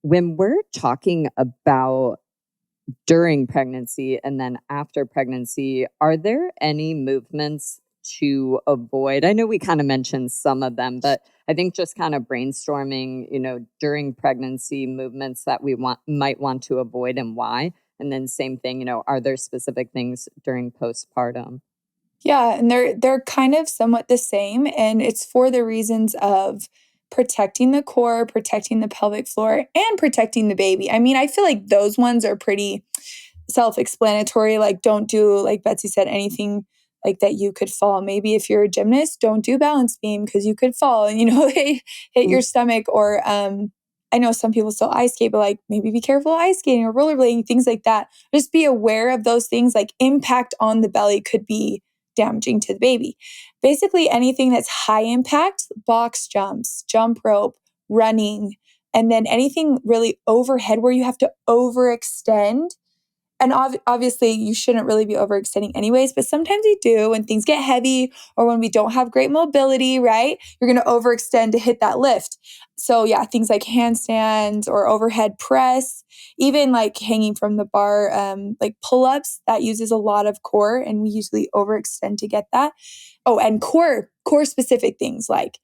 When we're talking about during pregnancy and then after pregnancy, are there any movements to avoid? I know we kind of mentioned some of them, but I think just kind of brainstorming, during pregnancy movements that we might want to avoid and why. And then same thing, are there specific things during postpartum? Yeah, and they're kind of somewhat the same, and it's for the reasons of protecting the core, protecting the pelvic floor, and protecting the baby. I mean, I feel like those ones are pretty self-explanatory. Like, don't do, like Betsy said, anything like that you could fall. Maybe if you're a gymnast, don't do balance beam because you could fall and hit your stomach. Or I know some people still ice skate, but like maybe be careful ice skating or rollerblading, things like that. Just be aware of those things. Like impact on the belly could be damaging to the baby. Basically, anything that's high impact, box jumps, jump rope, running, and then anything really overhead where you have to overextend. And obviously, you shouldn't really be overextending anyways, but sometimes you do when things get heavy or when we don't have great mobility, right? You're going to overextend to hit that lift. So, yeah, things like handstands or overhead press, even like hanging from the bar, like pull ups, that uses a lot of core, and we usually overextend to get that. Oh, and core specific things like,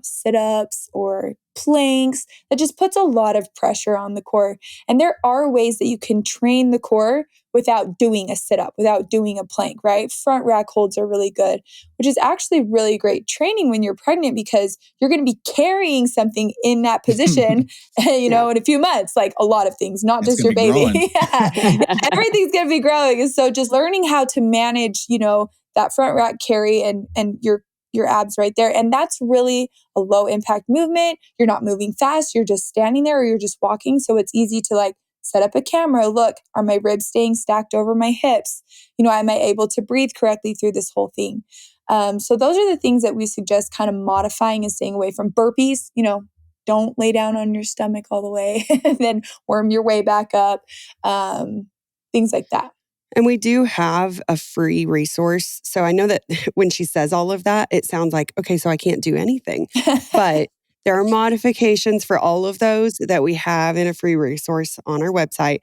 sit ups or planks, that just puts a lot of pressure on the core. And there are ways that you can train the core without doing a sit up, without doing a plank, right? Front rack holds are really good, which is actually really great training when you're pregnant because you're going to be carrying something in that position, Yeah. in a few months, like a lot of things, not It's just gonna your be baby. growing. Yeah. Everything's going to be growing. And so just learning how to manage, that front rack carry and your abs right there. And that's really a low impact movement. You're not moving fast. You're just standing there or you're just walking. So it's easy to like set up a camera. Look, are my ribs staying stacked over my hips? Am I able to breathe correctly through this whole thing? So those are the things that we suggest kind of modifying and staying away from. Burpees, don't lay down on your stomach all the way and then worm your way back up. Things like that. And we do have a free resource. So I know that when she says all of that, it sounds like, okay, so I can't do anything. But there are modifications for all of those that we have in a free resource on our website.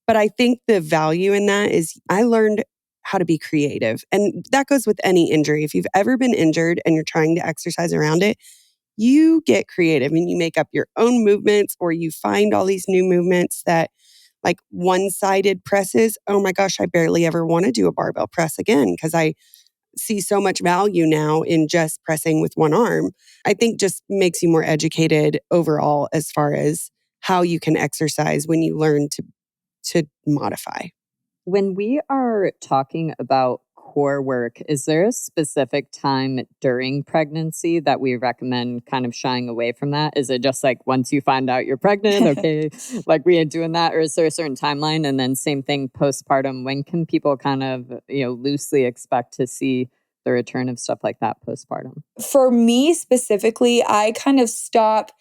But I think the value in that is I learned how to be creative. And that goes with any injury. If you've ever been injured and you're trying to exercise around it, you get creative and you make up your own movements or you find all these new movements that like one-sided presses. Oh my gosh, I barely ever want to do a barbell press again because I see so much value now in just pressing with one arm. I think just makes you more educated overall as far as how you can exercise when you learn to modify. When we are talking about core work, is there a specific time during pregnancy that we recommend kind of shying away from that? Is it just like once you find out you're pregnant, okay, like we ain't doing that? Or is there a certain timeline? And then same thing postpartum, when can people kind of, loosely expect to see the return of stuff like that postpartum? For me specifically, I kind of stop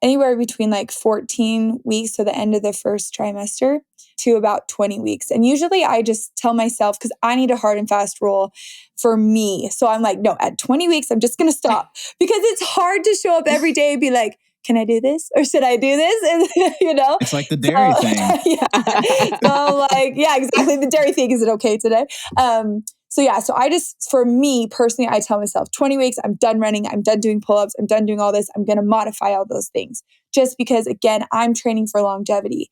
anywhere between like 14 weeks, so the end of the first trimester, to about 20 weeks. And usually I just tell myself, because I need a hard and fast rule for me. So I'm like, no, at 20 weeks, I'm just going to stop because it's hard to show up every day and be like, can I do this? Or should I do this? And, It's like the dairy thing. Yeah. So like, yeah, exactly. The dairy thing. Is it okay today? So I just, for me personally, I tell myself 20 weeks, I'm done running. I'm done doing pull-ups. I'm done doing all this. I'm going to modify all those things just because, again, I'm training for longevity.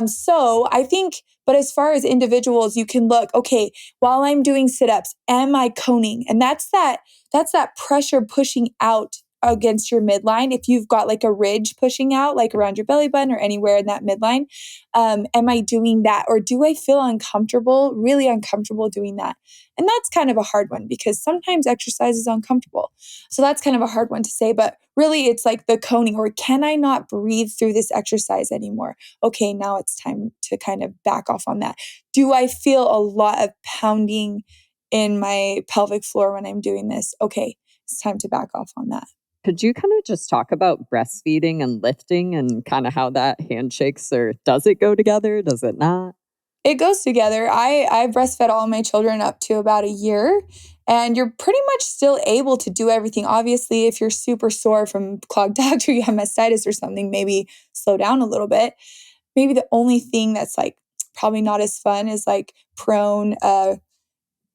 So I think, but as far as individuals, you can look, okay, while I'm doing sit-ups, am I coning? And that's that pressure pushing out against your midline. If you've got like a ridge pushing out, like around your belly button or anywhere in that midline, am I doing that? Or do I feel uncomfortable, really uncomfortable doing that? And that's kind of a hard one because sometimes exercise is uncomfortable. So that's kind of a hard one to say, but really it's like the coning, or can I not breathe through this exercise anymore? Okay, now it's time to kind of back off on that. Do I feel a lot of pounding in my pelvic floor when I'm doing this? Okay, it's time to back off on that. Could you kind of just talk about breastfeeding and lifting and kind of how that handshakes, or does it go together? Does it not? It goes together. I breastfed all my children up to about a year, and you're pretty much still able to do everything. Obviously, if you're super sore from clogged duct or you have mastitis or something, maybe slow down a little bit. Maybe the only thing that's like probably not as fun is like prone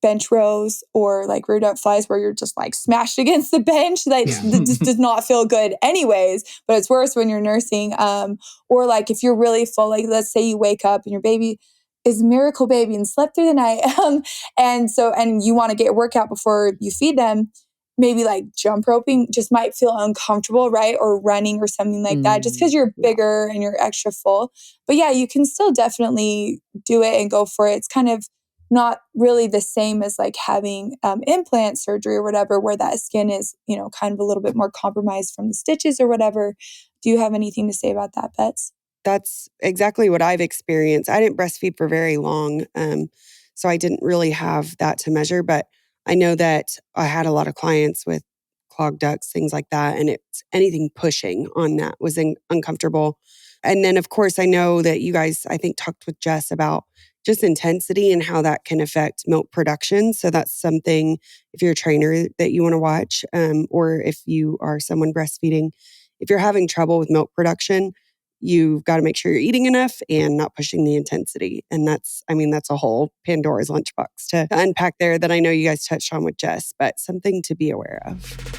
bench rows or like rear delt flies where you're just like smashed against the bench. That just does not feel good anyways, but it's worse when you're nursing. Or like if you're really full, like let's say you wake up and your baby is a miracle baby and slept through the night. And you want to get your workout before you feed them, maybe like jump roping just might feel uncomfortable, right? Or running or something like that, just because you're Yeah. bigger and you're extra full. But yeah, you can still definitely do it and go for it. It's kind of not really the same as like having implant surgery or whatever, where that skin is, kind of a little bit more compromised from the stitches or whatever. Do you have anything to say about that, Bets? That's exactly what I've experienced. I didn't breastfeed for very long, so I didn't really have that to measure. But I know that I had a lot of clients with clogged ducts, things like that, and it's anything pushing on that was uncomfortable. And then, of course, I know that you guys, I think, talked with Jess about just intensity and how that can affect milk production. So that's something, if you're a trainer, that you want to watch, or if you are someone breastfeeding, if you're having trouble with milk production, you've got to make sure you're eating enough and not pushing the intensity. And that's a whole Pandora's lunchbox to unpack there that I know you guys touched on with Jess, but something to be aware of.